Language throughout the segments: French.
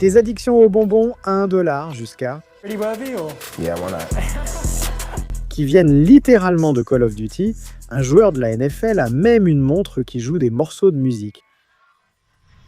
Tes addictions aux bonbons à 1$ jusqu'à... qui viennent littéralement de Call of Duty, un joueur de la NFL a même une montre qui joue des morceaux de musique.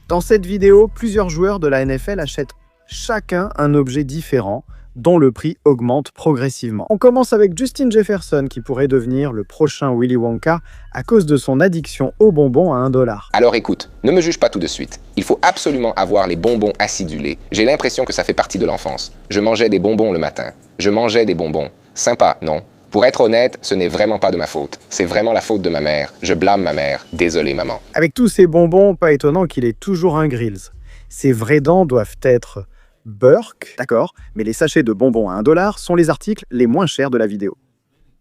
Dans cette vidéo, plusieurs joueurs de la NFL achètent chacun un objet différent, dont le prix augmente progressivement. On commence avec Justin Jefferson, qui pourrait devenir le prochain Willy Wonka à cause de son addiction aux bonbons à 1$. Alors écoute, ne me juge pas tout de suite. Il faut absolument avoir les bonbons acidulés. J'ai l'impression que ça fait partie de l'enfance. Je mangeais des bonbons le matin. Je mangeais des bonbons. Sympa, non? Pour être honnête, ce n'est vraiment pas de ma faute. C'est vraiment la faute de ma mère. Je blâme ma mère. Désolé, maman. Avec tous ces bonbons, pas étonnant qu'il ait toujours un Grills. Ses vraies dents doivent être Burke, d'accord, mais les sachets de bonbons à 1$ sont les articles les moins chers de la vidéo.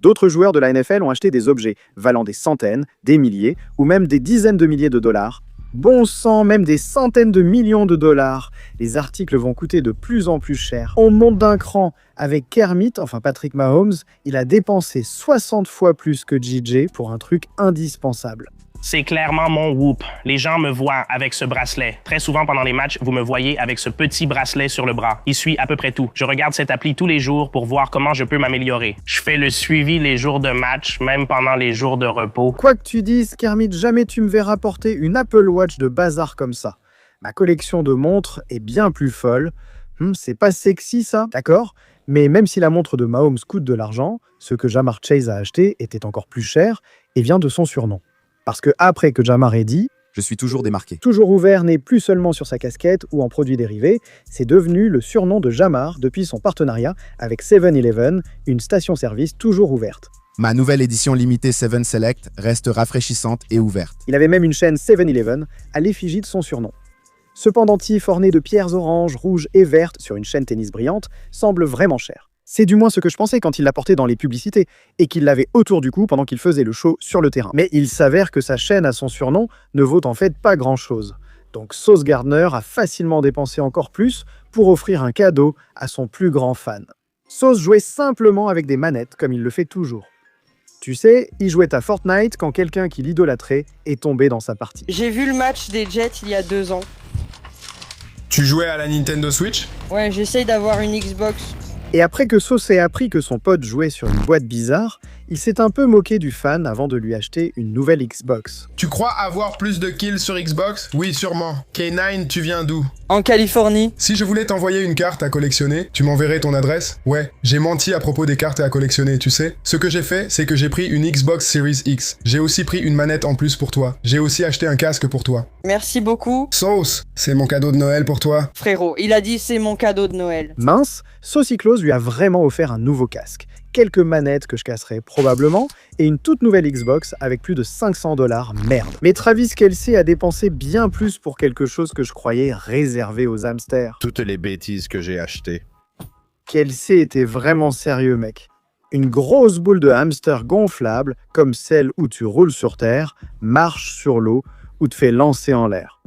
D'autres joueurs de la NFL ont acheté des objets valant des centaines, des milliers ou même des dizaines de milliers de dollars. Bon sang, même des centaines de millions de dollars. Les articles vont coûter de plus en plus cher. On monte d'un cran. Avec Kermit, enfin Patrick Mahomes, il a dépensé 60 fois plus que JJ pour un truc indispensable. C'est clairement mon whoop. Les gens me voient avec ce bracelet. Très souvent pendant les matchs, vous me voyez avec ce petit bracelet sur le bras. Il suit à peu près tout. Je regarde cette appli tous les jours pour voir comment je peux m'améliorer. Je fais le suivi les jours de match, même pendant les jours de repos. Quoi que tu dises, Kermit, jamais tu me verras porter une Apple Watch de bazar comme ça. Ma collection de montres est bien plus folle. C'est pas sexy ça, d'accord? Mais même si la montre de Mahomes coûte de l'argent, ce que Ja'Marr Chase a acheté était encore plus cher et vient de son surnom. Parce que après que Ja'Marr ait dit « Je suis toujours démarqué ». Toujours ouvert n'est plus seulement sur sa casquette ou en produits dérivés, c'est devenu le surnom de Ja'Marr depuis son partenariat avec 7-Eleven, une station-service toujours ouverte. Ma nouvelle édition limitée 7 Select reste rafraîchissante et ouverte. Il avait même une chaîne 7-Eleven à l'effigie de son surnom. Ce pendentif orné de pierres oranges, rouges et vertes sur une chaîne tennis brillante semble vraiment cher. C'est du moins ce que je pensais quand il l'a porté dans les publicités et qu'il l'avait autour du cou pendant qu'il faisait le show sur le terrain. Mais il s'avère que sa chaîne à son surnom ne vaut en fait pas grand-chose. Donc Sauce Gardner a facilement dépensé encore plus pour offrir un cadeau à son plus grand fan. Sauce jouait simplement avec des manettes comme il le fait toujours. Tu sais, il jouait à Fortnite quand quelqu'un qui l'idolâtrait est tombé dans sa partie. J'ai vu le match des Jets il y a 2 ans. Tu jouais à la Nintendo Switch? Ouais, j'essaye d'avoir une Xbox. Et après que Sauce ait appris que son pote jouait sur une boîte bizarre, il s'est un peu moqué du fan avant de lui acheter une nouvelle Xbox. Tu crois avoir plus de kills sur Xbox? Oui, sûrement. K9, tu viens d'où? En Californie. Si je voulais t'envoyer une carte à collectionner, tu m'enverrais ton adresse? Ouais, j'ai menti à propos des cartes à collectionner, tu sais. Ce que j'ai fait, c'est que j'ai pris une Xbox Series X. J'ai aussi pris une manette en plus pour toi. J'ai aussi acheté un casque pour toi. Merci beaucoup. Sauce, c'est mon cadeau de Noël pour toi. Frérot, il a dit c'est mon cadeau de Noël. Mince, Saucyclose lui a vraiment offert un nouveau casque, quelques manettes que je casserai probablement, et une toute nouvelle Xbox avec plus de 500$, merde. Mais Travis Kelce a dépensé bien plus pour quelque chose que je croyais réservé aux hamsters. Toutes les bêtises que j'ai achetées. Kelce était vraiment sérieux, mec. Une grosse boule de hamster gonflable, comme celle où tu roules sur terre, marche sur l'eau ou te fait lancer en l'air.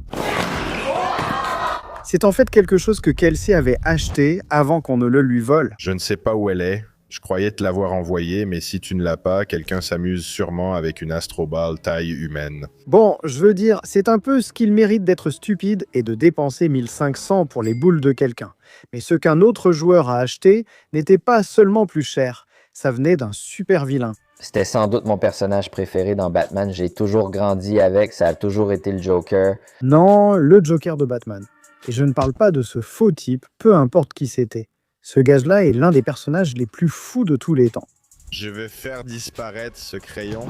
C'est en fait quelque chose que Kelce avait acheté avant qu'on ne le lui vole. Je ne sais pas où elle est. Je croyais te l'avoir envoyée, mais si tu ne l'as pas, quelqu'un s'amuse sûrement avec une astroball taille humaine. Bon, je veux dire, c'est un peu ce qu'il mérite d'être stupide et de dépenser 1500 pour les boules de quelqu'un. Mais ce qu'un autre joueur a acheté n'était pas seulement plus cher, ça venait d'un super vilain. C'était sans doute mon personnage préféré dans Batman. J'ai toujours grandi avec, ça a toujours été le Joker. Non, le Joker de Batman. Et je ne parle pas de ce faux type, peu importe qui c'était. Ce gage-là est l'un des personnages les plus fous de tous les temps. Je vais faire disparaître ce crayon.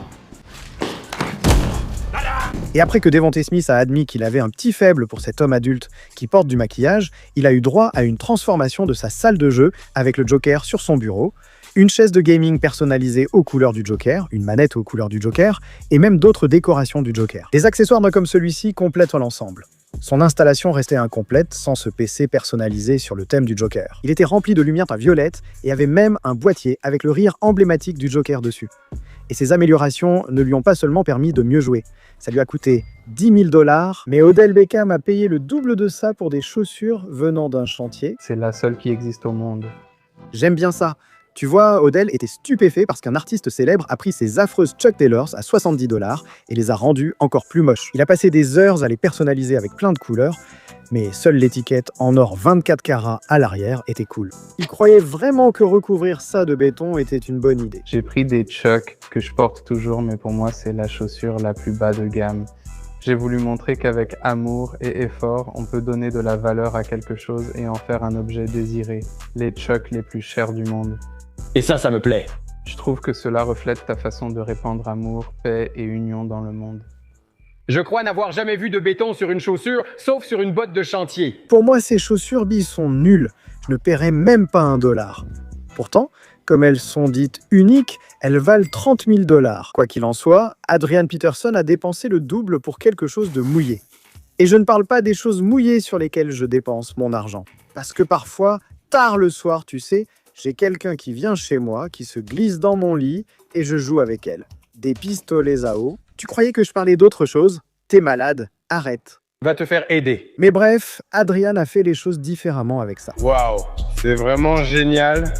Et après que Devontae Smith a admis qu'il avait un petit faible pour cet homme adulte qui porte du maquillage, il a eu droit à une transformation de sa salle de jeu avec le Joker sur son bureau, une chaise de gaming personnalisée aux couleurs du Joker, une manette aux couleurs du Joker, et même d'autres décorations du Joker. Des accessoires comme celui-ci complètent l'ensemble. Son installation restait incomplète sans ce PC personnalisé sur le thème du Joker. Il était rempli de lumière violette et avait même un boîtier avec le rire emblématique du Joker dessus. Et ces améliorations ne lui ont pas seulement permis de mieux jouer. Ça lui a coûté 10 000$, mais Odell Beckham a payé le double de ça pour des chaussures venant d'un chantier. C'est la seule qui existe au monde. J'aime bien ça. Tu vois, Odell était stupéfait parce qu'un artiste célèbre a pris ses affreuses Chuck Taylors à 70 $ et les a rendues encore plus moches. Il a passé des heures à les personnaliser avec plein de couleurs, mais seule l'étiquette en or 24 carats à l'arrière était cool. Il croyait vraiment que recouvrir ça de béton était une bonne idée. J'ai pris des Chuck que je porte toujours, mais pour moi c'est la chaussure la plus bas de gamme. J'ai voulu montrer qu'avec amour et effort, on peut donner de la valeur à quelque chose et en faire un objet désiré. Les Chuck les plus chers du monde. Et ça me plaît. Je trouve que cela reflète ta façon de répandre amour, paix et union dans le monde. Je crois n'avoir jamais vu de béton sur une chaussure, sauf sur une botte de chantier. Pour moi, ces chaussures billes sont nulles. Je ne paierais même pas $1. Pourtant, comme elles sont dites uniques, elles valent 30 000 $. Quoi qu'il en soit, Adrian Peterson a dépensé le double pour quelque chose de mouillé. Et je ne parle pas des choses mouillées sur lesquelles je dépense mon argent. Parce que parfois, tard le soir, tu sais, j'ai quelqu'un qui vient chez moi, qui se glisse dans mon lit et je joue avec elle. Des pistolets à eau. Tu croyais que je parlais d'autre chose? T'es malade, arrête. Va te faire aider. Mais bref, Adrian a fait les choses différemment avec ça. Waouh, c'est vraiment génial.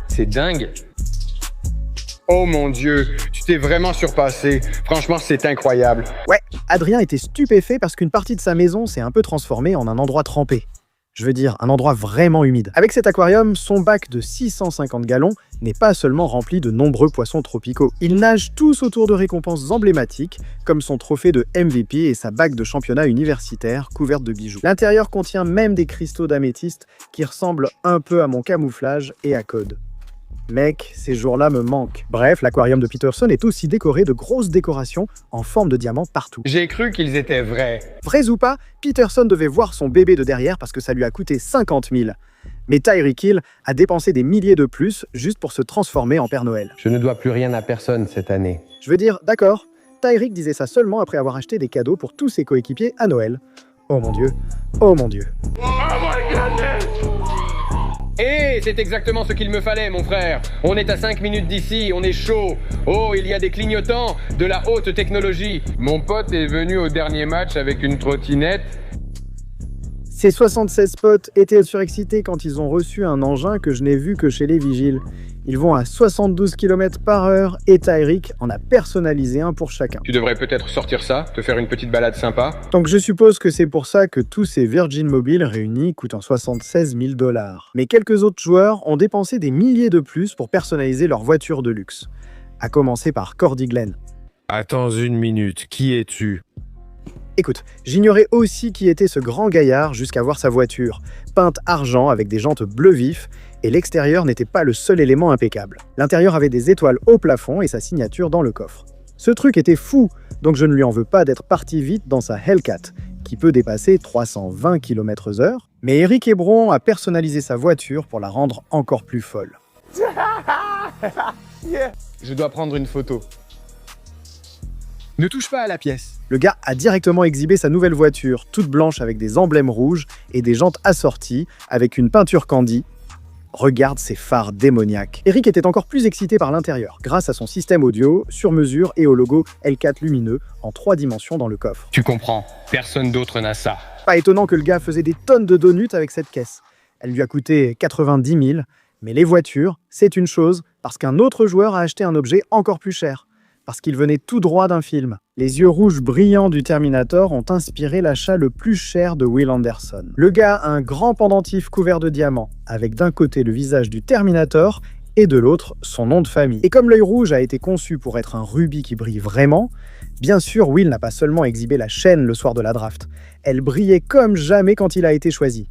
C'est dingue. Oh mon Dieu, tu t'es vraiment surpassé. Franchement, c'est incroyable. Ouais, Adrien était stupéfait parce qu'une partie de sa maison s'est un peu transformée en un endroit trempé. Je veux dire, un endroit vraiment humide. Avec cet aquarium, son bac de 650 gallons n'est pas seulement rempli de nombreux poissons tropicaux. Ils nagent tous autour de récompenses emblématiques, comme son trophée de MVP et sa bague de championnat universitaire couverte de bijoux. L'intérieur contient même des cristaux d'améthyste qui ressemblent un peu à mon camouflage et à Code. Mec, ces jours-là me manquent. Bref, l'aquarium de Peterson est aussi décoré de grosses décorations en forme de diamants partout. J'ai cru qu'ils étaient vrais. Vrais ou pas, Peterson devait voir son bébé de derrière parce que ça lui a coûté 50 000. Mais Tyreek Hill a dépensé des milliers de plus juste pour se transformer en Père Noël. Je ne dois plus rien à personne cette année. Je veux dire, d'accord, Tyreek disait ça seulement après avoir acheté des cadeaux pour tous ses coéquipiers à Noël. Oh mon Dieu, oh mon Dieu. Et c'est exactement ce qu'il me fallait, mon frère. On est à 5 minutes d'ici, on est chaud. Oh, il y a des clignotants, de la haute technologie. Mon pote est venu au dernier match avec une trottinette. Ces 76 potes étaient surexcités quand ils ont reçu un engin que je n'ai vu que chez les vigiles. Ils vont à 72 km/h et Tyreek en a personnalisé un pour chacun. Tu devrais peut-être sortir ça, te faire une petite balade sympa. Donc je suppose que c'est pour ça que tous ces Virgin Mobile réunis coûtent en 76 000 $. Mais quelques autres joueurs ont dépensé des milliers de plus pour personnaliser leur voiture de luxe. À commencer par Cordy Glenn. Attends une minute, qui es-tu? Écoute, j'ignorais aussi qui était ce grand gaillard jusqu'à voir sa voiture, peinte argent avec des jantes bleu vif, et l'extérieur n'était pas le seul élément impeccable. L'intérieur avait des étoiles au plafond et sa signature dans le coffre. Ce truc était fou, donc je ne lui en veux pas d'être parti vite dans sa Hellcat, qui peut dépasser 320 km/h, mais Eric Hebron a personnalisé sa voiture pour la rendre encore plus folle. Je dois prendre une photo. Ne touche pas à la pièce. Le gars a directement exhibé sa nouvelle voiture, toute blanche avec des emblèmes rouges et des jantes assorties avec une peinture candy. Regarde ces phares démoniaques. Eric était encore plus excité par l'intérieur, grâce à son système audio, sur mesure et au logo L4 lumineux en 3 dimensions dans le coffre. Tu comprends, personne d'autre n'a ça. Pas étonnant que le gars faisait des tonnes de donuts avec cette caisse. Elle lui a coûté 90 000, mais les voitures, c'est une chose, parce qu'un autre joueur a acheté un objet encore plus cher. Parce qu'il venait tout droit d'un film. Les yeux rouges brillants du Terminator ont inspiré l'achat le plus cher de Will Anderson. Le gars a un grand pendentif couvert de diamants, avec d'un côté le visage du Terminator et de l'autre son nom de famille. Et comme l'œil rouge a été conçu pour être un rubis qui brille vraiment, bien sûr Will n'a pas seulement exhibé la chaîne le soir de la draft, elle brillait comme jamais quand il a été choisi.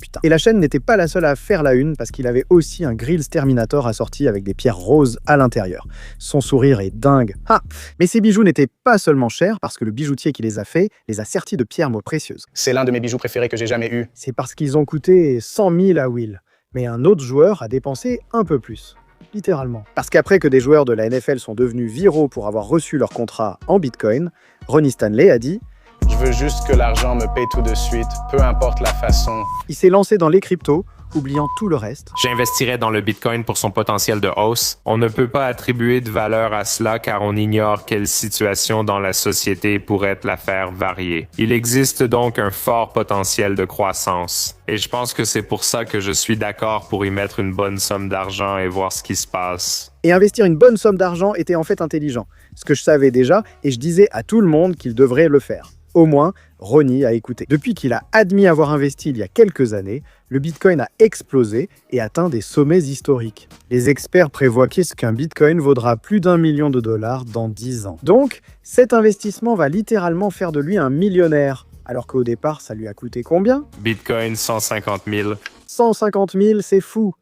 Putain. Et la chaîne n'était pas la seule à faire la une parce qu'il avait aussi un Grills Terminator assorti avec des pierres roses à l'intérieur. Son sourire est dingue. Ah. Mais ces bijoux n'étaient pas seulement chers parce que le bijoutier qui les a faits les a sertis de pierres précieuses. C'est l'un de mes bijoux préférés que j'ai jamais eu. C'est parce qu'ils ont coûté 100 000 à Will. Mais un autre joueur a dépensé un peu plus. Littéralement. Parce qu'après que des joueurs de la NFL sont devenus viraux pour avoir reçu leur contrat en Bitcoin, Ronnie Stanley a dit: je veux juste que l'argent me paye tout de suite, peu importe la façon. Il s'est lancé dans les cryptos oubliant tout le reste. J'investirais dans le Bitcoin pour son potentiel de hausse. On ne peut pas attribuer de valeur à cela car on ignore quelle situation dans la société pourrait la faire varier. Il existe donc un fort potentiel de croissance. Et je pense que c'est pour ça que je suis d'accord pour y mettre une bonne somme d'argent et voir ce qui se passe. Et investir une bonne somme d'argent était en fait intelligent. Ce que je savais déjà, et je disais à tout le monde qu'il devrait le faire. Au moins, Ronnie a écouté. Depuis qu'il a admis avoir investi il y a quelques années, le Bitcoin a explosé et atteint des sommets historiques. Les experts prévoient qu'un Bitcoin vaudra plus d'1 million de dollars dans 10 ans. Donc, cet investissement va littéralement faire de lui un millionnaire. Alors qu'au départ, ça lui a coûté combien? Bitcoin 150 000. 150 000, c'est fou.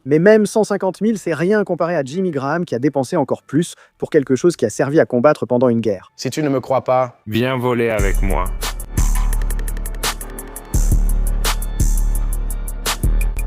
Mais même 150 000, c'est rien comparé à Jimmy Graham qui a dépensé encore plus pour quelque chose qui a servi à combattre pendant une guerre. Si tu ne me crois pas, viens voler avec moi.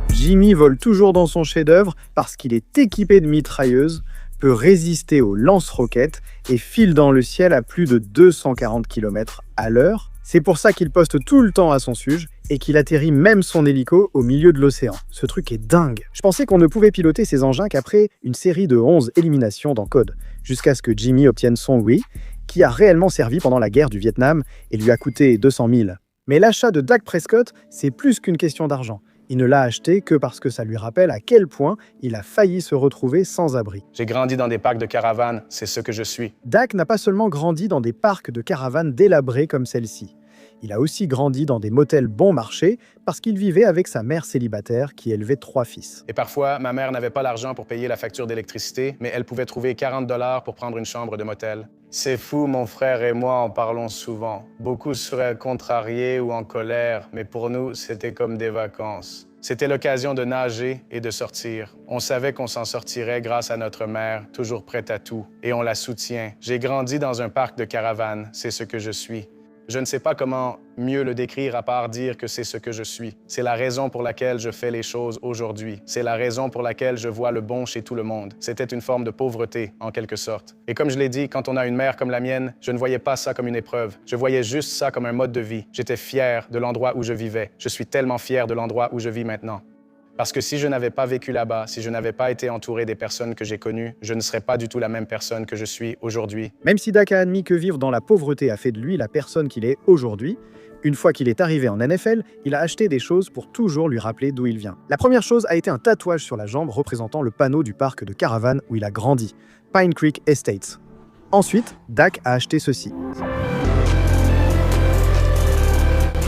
Jimmy vole toujours dans son chef-d'œuvre parce qu'il est équipé de mitrailleuses, peut résister aux lance-roquettes et file dans le ciel à plus de 240 km à l'heure. C'est pour ça qu'il poste tout le temps à son suge et qu'il atterrit même son hélico au milieu de l'océan. Ce truc est dingue. Je pensais qu'on ne pouvait piloter ces engins qu'après une série de 11 éliminations dans Code, jusqu'à ce que Jimmy obtienne son oui, qui a réellement servi pendant la guerre du Vietnam et lui a coûté 200 000. Mais l'achat de Dak Prescott, c'est plus qu'une question d'argent. Il ne l'a acheté que parce que ça lui rappelle à quel point il a failli se retrouver sans abri. J'ai grandi dans des parcs de caravanes, c'est ce que je suis. Dak n'a pas seulement grandi dans des parcs de caravanes délabrés comme celle-ci. Il a aussi grandi dans des motels bon marché parce qu'il vivait avec sa mère célibataire qui élevait 3 fils. Et parfois, ma mère n'avait pas l'argent pour payer la facture d'électricité, mais elle pouvait trouver 40 $ pour prendre une chambre de motel. C'est fou, mon frère et moi en parlons souvent. Beaucoup seraient contrariés ou en colère, mais pour nous, c'était comme des vacances. C'était l'occasion de nager et de sortir. On savait qu'on s'en sortirait grâce à notre mère, toujours prête à tout, et on la soutient. J'ai grandi dans un parc de caravanes, c'est ce que je suis. Je ne sais pas comment mieux le décrire à part dire que c'est ce que je suis. C'est la raison pour laquelle je fais les choses aujourd'hui. C'est la raison pour laquelle je vois le bon chez tout le monde. C'était une forme de pauvreté, en quelque sorte. Et comme je l'ai dit, quand on a une mère comme la mienne, je ne voyais pas ça comme une épreuve. Je voyais juste ça comme un mode de vie. J'étais fier de l'endroit où je vivais. Je suis tellement fier de l'endroit où je vis maintenant. Parce que si je n'avais pas vécu là-bas, si je n'avais pas été entouré des personnes que j'ai connues, je ne serais pas du tout la même personne que je suis aujourd'hui. Même si Dak a admis que vivre dans la pauvreté a fait de lui la personne qu'il est aujourd'hui, une fois qu'il est arrivé en NFL, il a acheté des choses pour toujours lui rappeler d'où il vient. La première chose a été un tatouage sur la jambe représentant le panneau du parc de caravane où il a grandi, Pine Creek Estates. Ensuite, Dak a acheté ceci.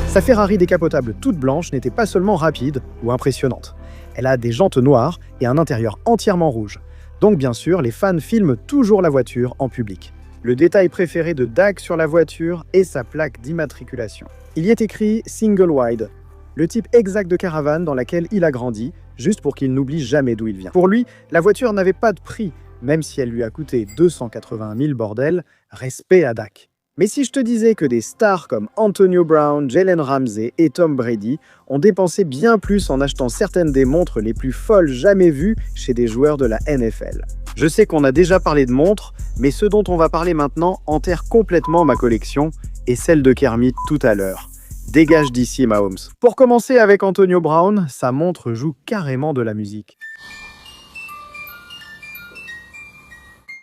Sa Ferrari décapotable toute blanche n'était pas seulement rapide ou impressionnante. Elle a des jantes noires et un intérieur entièrement rouge. Donc bien sûr, les fans filment toujours la voiture en public. Le détail préféré de Dak sur la voiture est sa plaque d'immatriculation. Il y est écrit « Single Wide », le type exact de caravane dans laquelle il a grandi, juste pour qu'il n'oublie jamais d'où il vient. Pour lui, la voiture n'avait pas de prix, même si elle lui a coûté 280 000 bordel, respect à Dak. Mais si je te disais que des stars comme Antonio Brown, Jalen Ramsey et Tom Brady ont dépensé bien plus en achetant certaines des montres les plus folles jamais vues chez des joueurs de la NFL. Je sais qu'on a déjà parlé de montres, mais ce dont on va parler maintenant enterre complètement ma collection et celle de Kermit tout à l'heure. Dégage d'ici, Mahomes. Pour commencer avec Antonio Brown, sa montre joue carrément de la musique.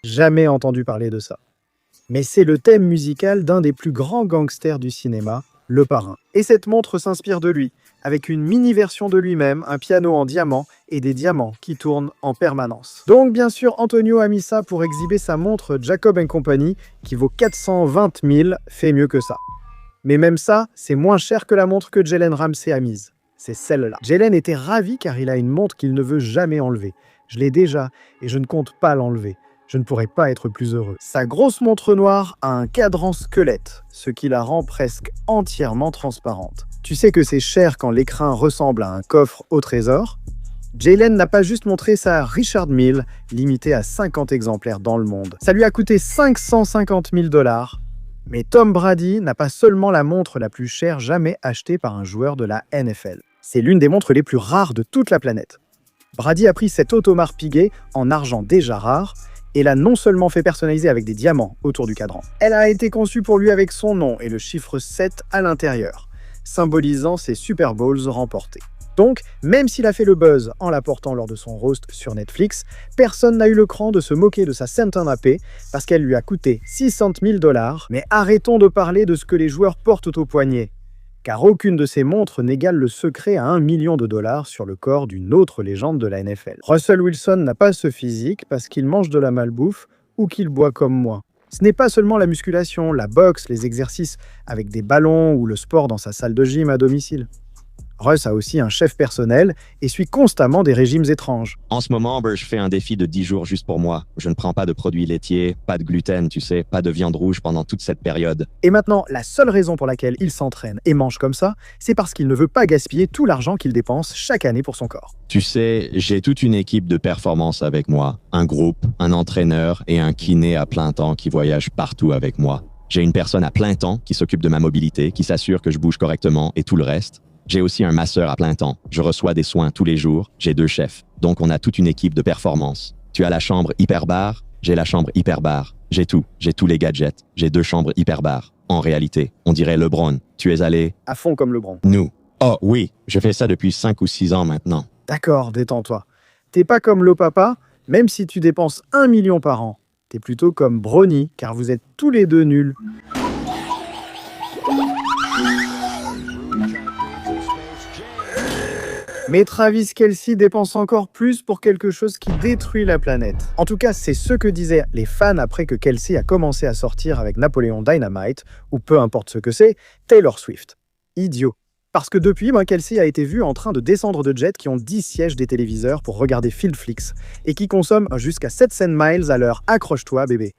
Jamais entendu parler de ça. Mais c'est le thème musical d'un des plus grands gangsters du cinéma, Le Parrain. Et cette montre s'inspire de lui, avec une mini-version de lui-même, un piano en diamant et des diamants qui tournent en permanence. Donc bien sûr, Antonio a mis ça pour exhiber sa montre Jacob & Company, qui vaut 420 000, fait mieux que ça. Mais même ça, c'est moins cher que la montre que Jalen Ramsey a mise. C'est celle-là. Jalen était ravi car il a une montre qu'il ne veut jamais enlever. Je l'ai déjà et je ne compte pas l'enlever. Je ne pourrais pas être plus heureux. Sa grosse montre noire a un cadran squelette, ce qui la rend presque entièrement transparente. Tu sais que c'est cher quand l'écrin ressemble à un coffre au trésor? Jalen n'a pas juste montré sa Richard Mille, limitée à 50 exemplaires dans le monde. Ça lui a coûté 550 000 $. Mais Tom Brady n'a pas seulement la montre la plus chère jamais achetée par un joueur de la NFL. C'est l'une des montres les plus rares de toute la planète. Brady a pris cette Audemars Piguet en argent déjà rare, et l'a non seulement fait personnaliser avec des diamants autour du cadran. Elle a été conçue pour lui avec son nom et le chiffre 7 à l'intérieur, symbolisant ses Super Bowls remportés. Donc, même s'il a fait le buzz en l'apportant lors de son roast sur Netflix, personne n'a eu le cran de se moquer de sa Santana P parce qu'elle lui a coûté 600 000 $. Mais arrêtons de parler de ce que les joueurs portent au poignet. Car aucune de ces montres n'égale le secret à $1 million sur le corps d'une autre légende de la NFL. Russell Wilson n'a pas ce physique parce qu'il mange de la malbouffe ou qu'il boit comme moi. Ce n'est pas seulement la musculation, la boxe, les exercices avec des ballons ou le sport dans sa salle de gym à domicile. Russ a aussi un chef personnel et suit constamment des régimes étranges. En ce moment, je fais un défi de 10 jours juste pour moi. Je ne prends pas de produits laitiers, pas de gluten, tu sais, pas de viande rouge pendant toute cette période. Et maintenant, la seule raison pour laquelle il s'entraîne et mange comme ça, c'est parce qu'il ne veut pas gaspiller tout l'argent qu'il dépense chaque année pour son corps. Tu sais, j'ai toute une équipe de performance avec moi. Un groupe, un entraîneur et un kiné à plein temps qui voyage partout avec moi. J'ai une personne à plein temps qui s'occupe de ma mobilité, qui s'assure que je bouge correctement et tout le reste. J'ai aussi un masseur à plein temps. Je reçois des soins tous les jours. J'ai 2 chefs. Donc, on a toute une équipe de performance. Tu as la chambre hyperbar. J'ai la chambre hyperbar. J'ai tout. J'ai tous les gadgets. J'ai 2 chambres hyperbar. En réalité, on dirait LeBron. Tu es allé... À fond comme LeBron. Nous. Oh oui, je fais ça depuis 5 ou 6 ans maintenant. D'accord, détends-toi. T'es pas comme le papa, même si tu dépenses 1 million par an. T'es plutôt comme Bronny, car vous êtes tous les deux nuls. Mais Travis Kelce dépense encore plus pour quelque chose qui détruit la planète. En tout cas, c'est ce que disaient les fans après que Kelce a commencé à sortir avec Napoléon Dynamite, ou peu importe ce que c'est, Taylor Swift. Idiot. Parce que depuis, Kelce a été vu en train de descendre de jets qui ont 10 sièges des téléviseurs pour regarder Fieldflix, et qui consomment jusqu'à 700 miles à l'heure. Accroche-toi, bébé.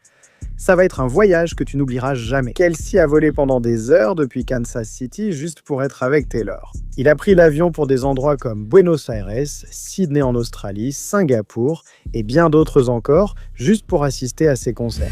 Ça va être un voyage que tu n'oublieras jamais. Kelce a volé pendant des heures depuis Kansas City juste pour être avec Taylor. Il a pris l'avion pour des endroits comme Buenos Aires, Sydney en Australie, Singapour et bien d'autres encore, juste pour assister à ses concerts.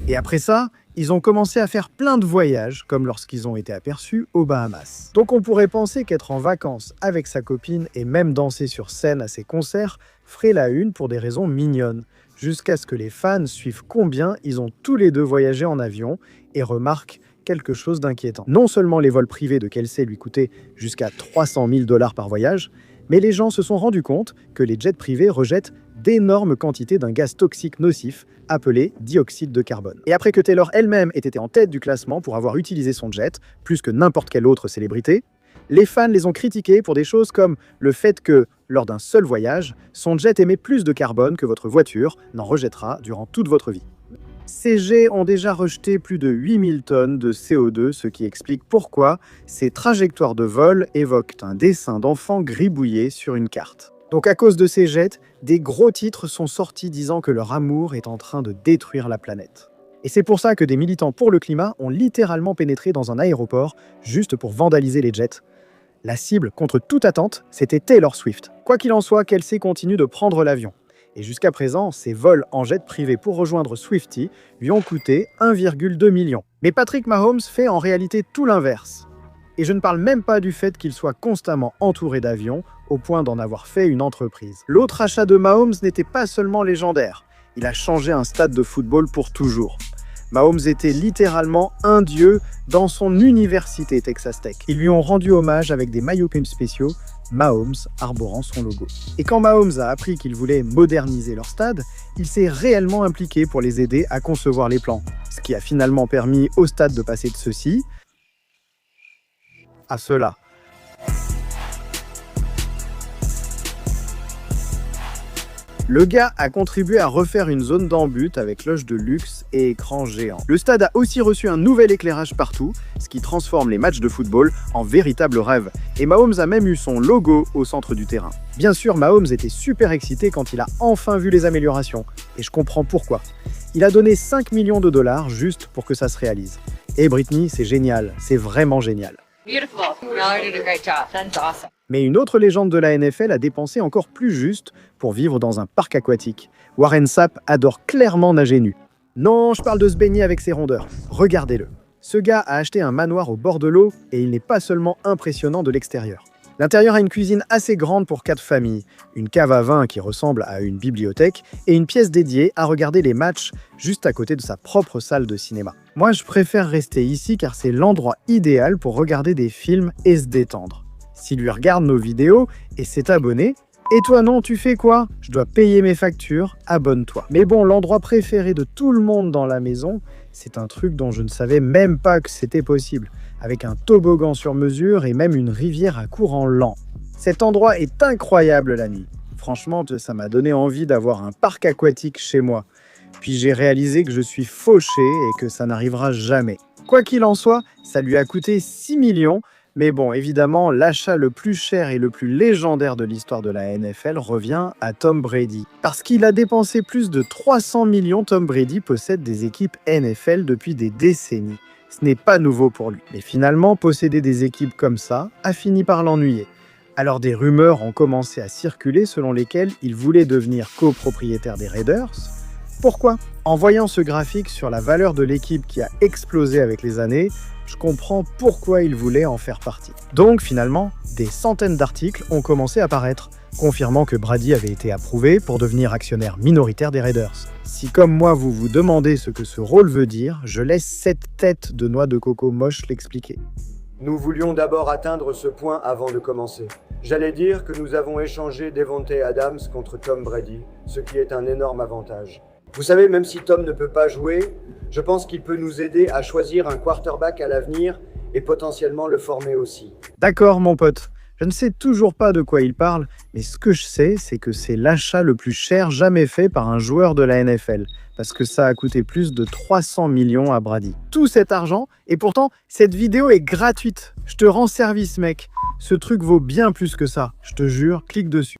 Et après ça, ils ont commencé à faire plein de voyages, comme lorsqu'ils ont été aperçus aux Bahamas. Donc on pourrait penser qu'être en vacances avec sa copine et même danser sur scène à ses concerts ferait la une pour des raisons mignonnes, jusqu'à ce que les fans suivent combien ils ont tous les deux voyagé en avion et remarquent quelque chose d'inquiétant. Non seulement les vols privés de Kelce lui coûtaient jusqu'à 300 000 $ par voyage, mais les gens se sont rendus compte que les jets privés rejettent d'énormes quantités d'un gaz toxique nocif appelé dioxyde de carbone. Et après que Taylor elle-même ait été en tête du classement pour avoir utilisé son jet, plus que n'importe quelle autre célébrité, les fans les ont critiqués pour des choses comme le fait que, lors d'un seul voyage, son jet émet plus de carbone que votre voiture n'en rejettera durant toute votre vie. Ces jets ont déjà rejeté plus de 8000 tonnes de CO2, ce qui explique pourquoi ces trajectoires de vol évoquent un dessin d'enfant gribouillé sur une carte. Donc à cause de ces jets, des gros titres sont sortis disant que leur amour est en train de détruire la planète. Et c'est pour ça que des militants pour le climat ont littéralement pénétré dans un aéroport juste pour vandaliser les jets. La cible, contre toute attente, c'était Taylor Swift. Quoi qu'il en soit, Kelce continue de prendre l'avion. Et jusqu'à présent, ses vols en jet privé pour rejoindre Swiftie lui ont coûté 1,2 million. Mais Patrick Mahomes fait en réalité tout l'inverse. Et je ne parle même pas du fait qu'il soit constamment entouré d'avions, au point d'en avoir fait une entreprise. L'autre achat de Mahomes n'était pas seulement légendaire, il a changé un stade de football pour toujours. Mahomes était littéralement un dieu dans son université Texas Tech. Ils lui ont rendu hommage avec des maillots pimp spéciaux, Mahomes arborant son logo. Et quand Mahomes a appris qu'il voulait moderniser leur stade, il s'est réellement impliqué pour les aider à concevoir les plans. Ce qui a finalement permis au stade de passer de ceci à cela. Le gars a contribué à refaire une zone d'en-but avec loge de luxe et écran géant. Le stade a aussi reçu un nouvel éclairage partout, ce qui transforme les matchs de football en véritable rêve. Et Mahomes a même eu son logo au centre du terrain. Bien sûr, Mahomes était super excité quand il a enfin vu les améliorations, et je comprends pourquoi. Il a donné 5 millions de dollars juste pour que ça se réalise. Et Britney, c'est génial, c'est vraiment génial. Beautiful. Mallory did a great job. That's awesome. Mais une autre légende de la NFL a dépensé encore plus juste pour vivre dans un parc aquatique. Warren Sapp adore clairement nager nu. Non, je parle de se baigner avec ses rondeurs. Regardez-le. Ce gars a acheté un manoir au bord de l'eau et il n'est pas seulement impressionnant de l'extérieur. L'intérieur a une cuisine assez grande pour 4 familles, une cave à vin qui ressemble à une bibliothèque et une pièce dédiée à regarder les matchs juste à côté de sa propre salle de cinéma. Moi, je préfère rester ici car c'est l'endroit idéal pour regarder des films et se détendre. s'il lui regarde nos vidéos et s'est abonné. Et toi non, tu fais quoi? Je dois payer mes factures, abonne-toi. Mais bon, l'endroit préféré de tout le monde dans la maison, c'est un truc dont je ne savais même pas que c'était possible, avec un toboggan sur mesure et même une rivière à courant lent. Cet endroit est incroyable la nuit. Franchement, ça m'a donné envie d'avoir un parc aquatique chez moi. Puis j'ai réalisé que je suis fauché et que ça n'arrivera jamais. Quoi qu'il en soit, ça lui a coûté 6 millions. Mais bon, évidemment, l'achat le plus cher et le plus légendaire de l'histoire de la NFL revient à Tom Brady. Parce qu'il a dépensé plus de 300 millions, Tom Brady possède des équipes NFL depuis des décennies. Ce n'est pas nouveau pour lui. Mais finalement, posséder des équipes comme ça a fini par l'ennuyer. Alors des rumeurs ont commencé à circuler selon lesquelles il voulait devenir copropriétaire des Raiders. Pourquoi? En voyant ce graphique sur la valeur de l'équipe qui a explosé avec les années, je comprends pourquoi il voulait en faire partie. Donc finalement, des centaines d'articles ont commencé à paraître, confirmant que Brady avait été approuvé pour devenir actionnaire minoritaire des Raiders. Si comme moi vous vous demandez ce que ce rôle veut dire, je laisse cette tête de noix de coco moche l'expliquer. Nous voulions d'abord atteindre ce point avant de commencer. J'allais dire que nous avons échangé Davante Adams contre Tom Brady, ce qui est un énorme avantage. Vous savez, même si Tom ne peut pas jouer, je pense qu'il peut nous aider à choisir un quarterback à l'avenir et potentiellement le former aussi. D'accord mon pote, je ne sais toujours pas de quoi il parle, mais ce que je sais, c'est que c'est l'achat le plus cher jamais fait par un joueur de la NFL, parce que ça a coûté plus de 300 millions à Brady. Tout cet argent, et pourtant, cette vidéo est gratuite. Je te rends service mec, ce truc vaut bien plus que ça, je te jure, clique dessus.